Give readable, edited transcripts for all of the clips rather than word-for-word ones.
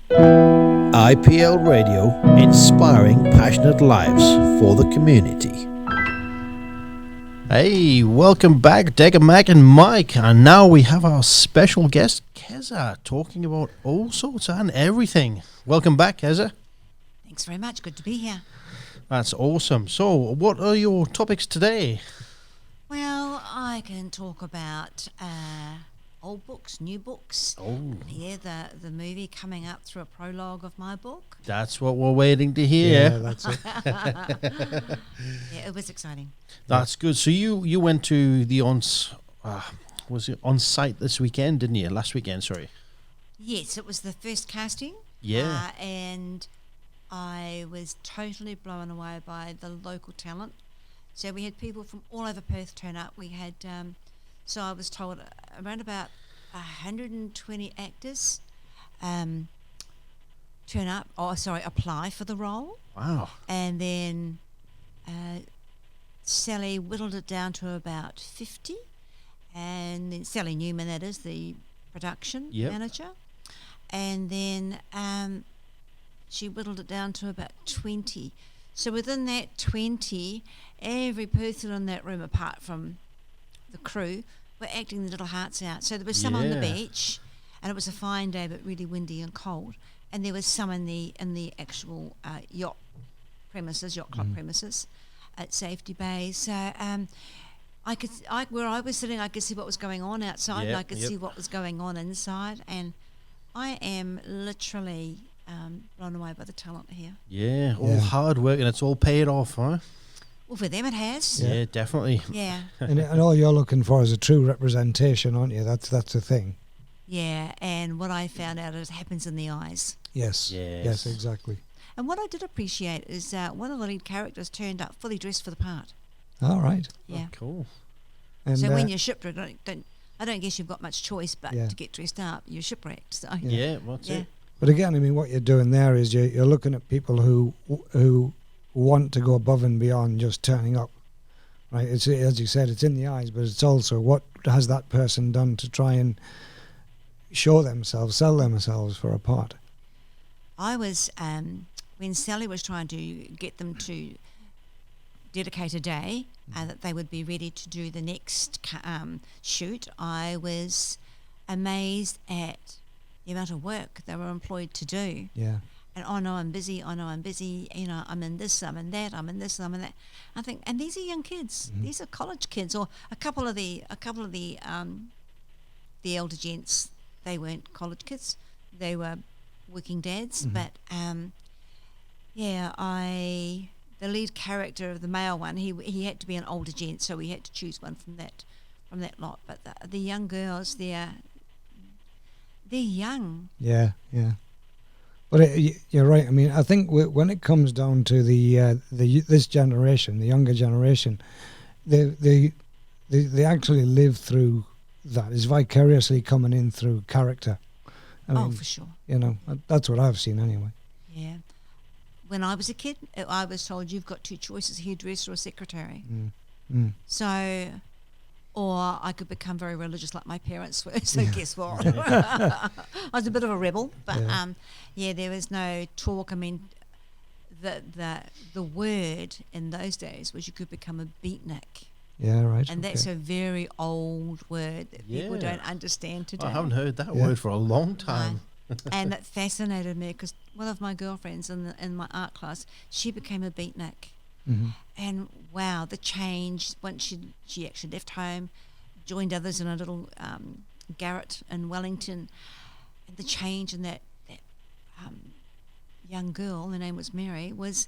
IPL Radio, inspiring passionate lives for the community. Hey, welcome back, Decka Mac and Mike, and now we have our special guest, Keza, talking about all sorts and everything. Welcome back, Keza. Thanks very much. Good to be here. That's awesome. So, what are your topics today? Well, I can talk about old books, new books. Oh, Yeah, the movie coming up through a prologue of my book. that's what we're waiting to hear. Yeah, that's it. Yeah, it was exciting. That's good. So you went to the was it on site this weekend, didn't you? Last weekend, sorry. Yes, it was the first casting. Yeah. And I was totally blown away by the local talent. So we had people from all over Perth turn up. We had, so I was told, around about 120 actors apply for the role. Wow. And then Sally whittled it down to about 50. And then Sally Newman, that is, the production manager. And then she whittled it down to about 20. So within that 20, every person in that room, apart from the crew, were acting their little hearts out. So there was some on the beach, and it was a fine day, but really windy and cold. And there was some in the actual yacht club premises at Safety Bay. So where I was sitting, I could see what was going on outside, and I could see what was going on inside. And I am literally blown away by the talent here. Yeah, all hard work, and it's all paid off, huh? Well, for them it has. Yeah, definitely. Yeah. and all you're looking for is a true representation, aren't you? That's the thing. Yeah, and what I found out is it happens in the eyes. Yes, exactly. And what I did appreciate is one of the lead characters turned up fully dressed for the part. All right. Yeah. Oh, cool. And so when you're shipwrecked, I don't guess you've got much choice but to get dressed up. You're shipwrecked. So. Yeah, what's it? But again, I mean, what you're doing there is you're looking at people who want to go above and beyond just turning up, right? It's, as you said, it's in the eyes, but it's also what has that person done to try and show themselves, sell themselves for a part. I was, when Sally was trying to get them to dedicate a day that they would be ready to do the next shoot, I was amazed at the amount of work they were employed to do. Yeah. And I'm busy, you know, I'm in this, I'm in that, I'm in this, I'm in that. I think, and these are young kids. Mm-hmm. These are college kids, or a couple of the elder gents. They weren't college kids; they were working dads. Mm-hmm. But the lead character of the male one, he had to be an older gent, so we had to choose one from that lot. But the young girls, they're young. Yeah. But you're right. I mean, I think when it comes down to this generation, the younger generation, they actually live through that. It's vicariously coming in through character. I mean, for sure. You know, that's what I've seen anyway. Yeah. When I was a kid, I was told you've got two choices: hairdresser or secretary. So. Or I could become very religious like my parents were. So guess what? I was a bit of a rebel, but there was no talk. I mean, the word in those days was you could become a beatnik. Yeah, right. And that's a very old word that people don't understand today. I haven't heard that word for a long time. And it fascinated me because one of my girlfriends in my art class, she became a beatnik. Mm-hmm. And wow, the change once she actually left home, joined others in a little garret in Wellington, and the change in that young girl, her name was Mary, was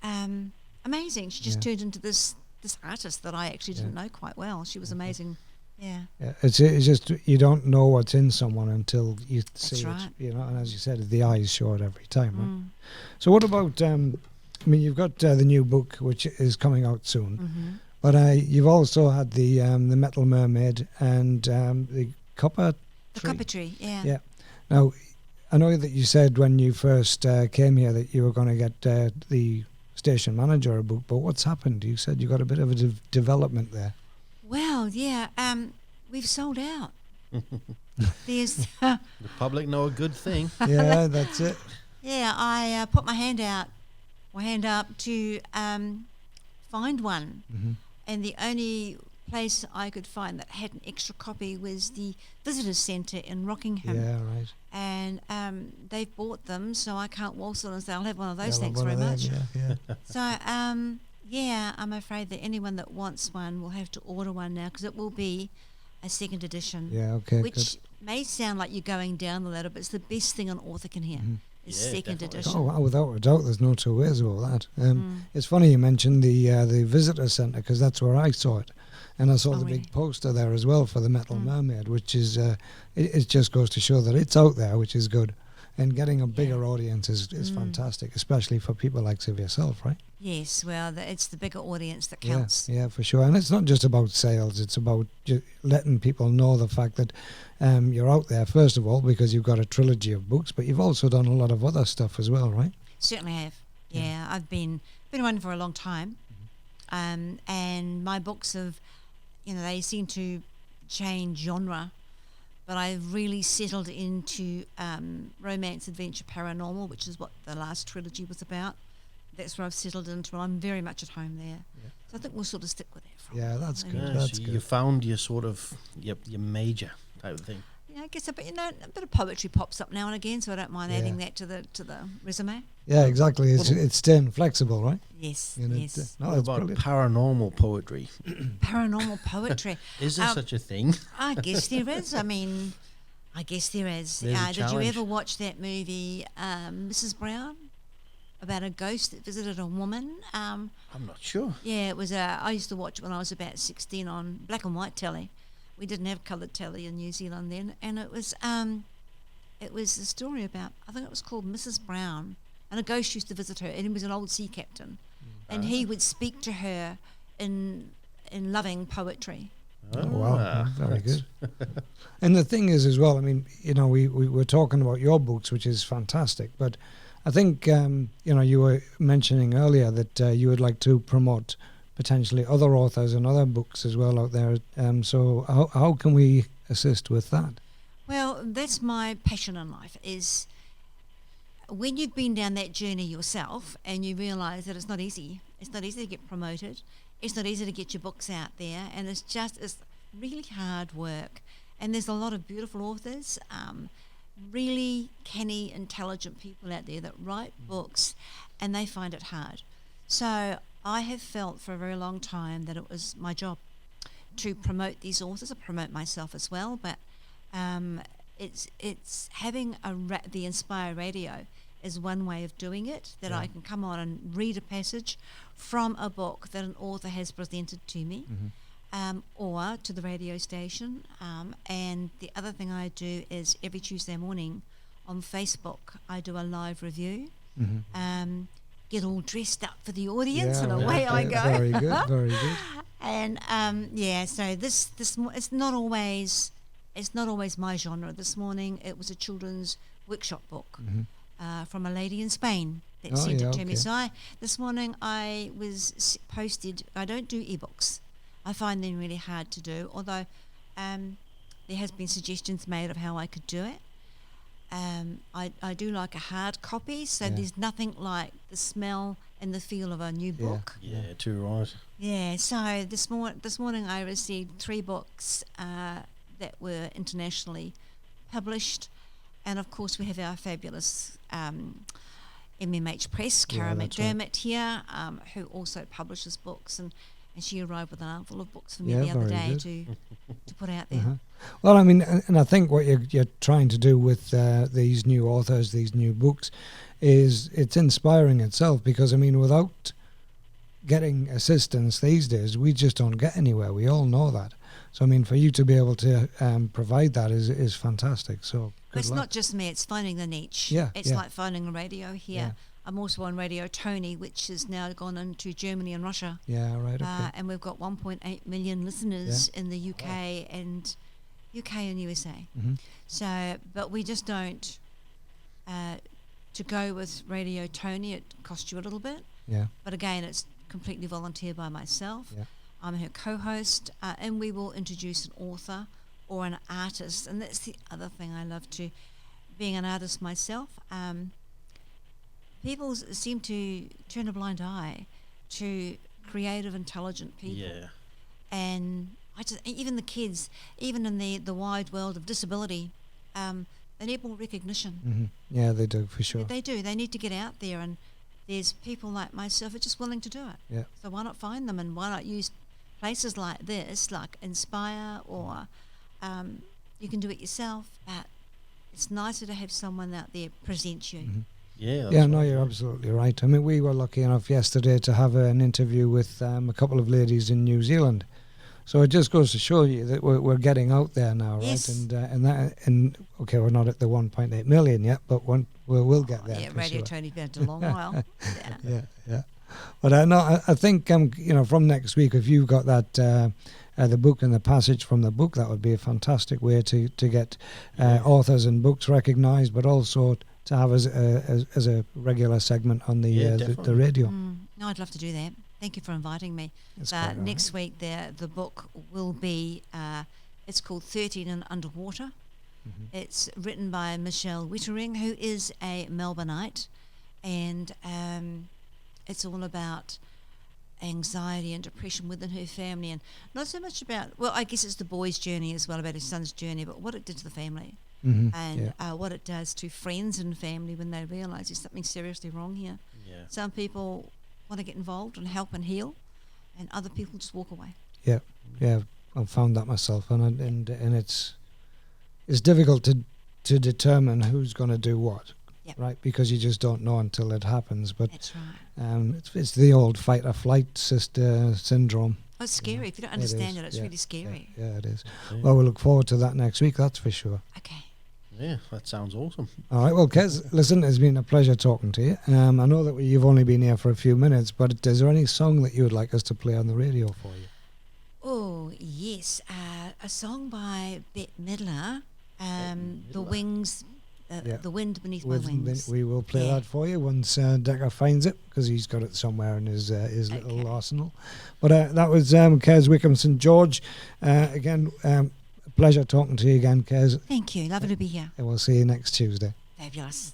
amazing. She just turned into this artist that I actually didn't know quite well. She was amazing. Yeah. It's just you don't know what's in someone until you see That's right. it. You know, and as you said, the eyes show it every time. Right? So what about? I mean, you've got the new book which is coming out soon, but you've also had the Metal Mermaid and the Copper Tree. The Copper Tree, yeah. Yeah. Now, I know that you said when you first came here that you were going to get the station manager a book, but what's happened? You said you got a bit of a development there. Well, yeah, we've sold out. There's The public know a good thing. Yeah, that's it. yeah, I put my hand up to find one, and the only place I could find that had an extra copy was the Visitors Centre in Rockingham. Yeah, right. And they've bought them, so I can't waltz on and say, I'll have one of those, Yeah, thanks one very of much. them, yeah. So, yeah, I'm afraid that anyone that wants one will have to order one now, because it will be a second edition. Yeah, okay, Which good. may sound like you're going down the ladder, but it's the best thing an author can hear. Is Yeah, second definitely. edition. Oh, wow, without a doubt, there's no two ways about that. It's funny you mentioned the visitor centre, because that's where I saw it. And I saw the really? big poster there as well for the Metal Mermaid, which is, it just goes to show that it's out there, which is good. And getting a bigger audience is fantastic, especially for people like yourself, right? Yes, well, it's the bigger audience that counts. Yeah, for sure. And it's not just about sales, it's about letting people know the fact that you're out there, first of all, because you've got a trilogy of books, but you've also done a lot of other stuff as well, right? Certainly have. Yeah, I've been running for a long time. And my books have, they seem to change genre, but I've really settled into romance, adventure, paranormal, which is what the last trilogy was about. That's where I've settled into. I'm very much at home there. Yeah. So I think we'll sort of stick with that for a while. That's good. Yeah, That's so good. you found your sort of your major type of thing. Yeah, I guess a bit of poetry pops up now and again, so I don't mind adding that to the resume. Yeah, exactly. It's staying flexible, right? Yes, You know, yes. no, What that's about brilliant. paranormal poetry? Paranormal poetry. Is there such a thing? I guess there is. I guess there is. There's a Did you challenge. ever watch that movie, Mrs. Brown, about a ghost that visited a woman? I'm not sure. Yeah, it was. I used to watch it when I was about 16 on black and white telly. We didn't have coloured telly in New Zealand then, and it was a story about, I think it was called Mrs. Brown, and a ghost used to visit her, and he was an old sea captain, and he would speak to her in loving poetry. Oh, wow, very good. And the thing is as well, we were talking about your books, which is fantastic, but I think, you were mentioning earlier that you would like to promote potentially other authors and other books as well out there. So how can we assist with that? Well, that's my passion in life, is when you've been down that journey yourself and you realise that it's not easy. It's not easy to get promoted. It's not easy to get your books out there, and it's really hard work. And there's a lot of beautiful authors, really canny, intelligent people out there that write books, and they find it hard. So I have felt for a very long time that it was my job to promote these authors. I promote myself as well, but it's having the Inspire Radio is one way of doing it, that I can come on and read a passage from a book that an author has presented to me, or to the radio station. And the other thing I do is every Tuesday morning on Facebook, I do a live review. Get all dressed up for the audience, and away I go. Very good, very good. And so this it's not always my genre. This morning it was a children's workshop book from a lady in Spain that sent it to me. So this morning I was posted. I don't do ebooks. I find them really hard to do, although there has been suggestions made of how I could do it. I do like a hard copy, so there's nothing like the smell and the feel of a new book. Yeah, too right. Yeah, so this morning I received 3 books that were internationally published, and of course we have our fabulous MMH Press, Cara McDermott here, who also publishes books, and she arrived with an armful of books for me the other day to put out there. Well, and I think what you're trying to do with these new authors, these new books, is it's inspiring itself, because, without getting assistance these days, we just don't get anywhere. We all know that. So, for you to be able to provide that is fantastic. So, it's not just me, it's finding the niche. It's like finding a radio here. Yeah. I'm also on Radio Tony, which has now gone into Germany and Russia. Yeah, right. Okay. And we've got 1.8 million listeners in the UK and USA. So, but we just don't. To go with Radio Tony, it costs you a little bit. Yeah. But again, it's completely volunteer by myself. Yeah. I'm her co-host, and we will introduce an author or an artist. And that's the other thing I love too, being an artist myself. People seem to turn a blind eye to creative, intelligent people. Yeah. And even the kids, even in the wide world of disability, they need more recognition. Mm-hmm. Yeah, they do, for sure. They do. They need to get out there, and there's people like myself who are just willing to do it. Yeah. So why not find them, and why not use places like this, like Inspire, or you can do it yourself, but it's nicer to have someone out there present you. Mm-hmm. Yeah. Yeah, no, you're absolutely right. I mean, we were lucky enough yesterday to have an interview with a couple of ladies in New Zealand. So it just goes to show you that we're getting out there now, right? Yes. And okay, we're not at the 1.8 million yet, but we'll get there. Yeah, for Radio sure. Tony's been a long while. Yeah. Yeah. But I think from next week, if you've got that the book and the passage from the book, that would be a fantastic way to get authors and books recognised, but also to have as a regular segment on the radio. No, I'd love to do that. Thank you for inviting me. Next week, the book will be, it's called 13 and Underwater. Mm-hmm. It's written by Michelle Wittering, who is a Melbourneite, and it's all about anxiety and depression within her family, and not so much about, well, I guess it's the boy's journey as well, about his son's journey, but what it did to the family. Mm-hmm. And what it does to friends and family when they realise there's something seriously wrong here. Yeah. Some people want to get involved and help and heal, and other people just walk away. Yeah, I've found that myself, and it's difficult to determine who's going to do what, right? Because you just don't know until it happens. But that's right. It's the old fight or flight syndrome. Oh, it's scary. If you don't understand it, it's really scary. Yeah, it is. Yeah. Well, we look forward to that next week, that's for sure. Okay. Yeah, that sounds awesome. All right, well, Kez, listen, it's been a pleasure talking to you. I know that you've only been here for a few minutes, but is there any song that you would like us to play on the radio for you? Oh, yes. A song by Bette Midler, The Wings, The Wind Beneath My Wings. We will play that for you once Decka finds it, because he's got it somewhere in his little arsenal. But that was Kez Wickham St George. Again, pleasure talking to you again, Kez. Thank you. Lovely to be here. And we'll see you next Tuesday. Fabulous.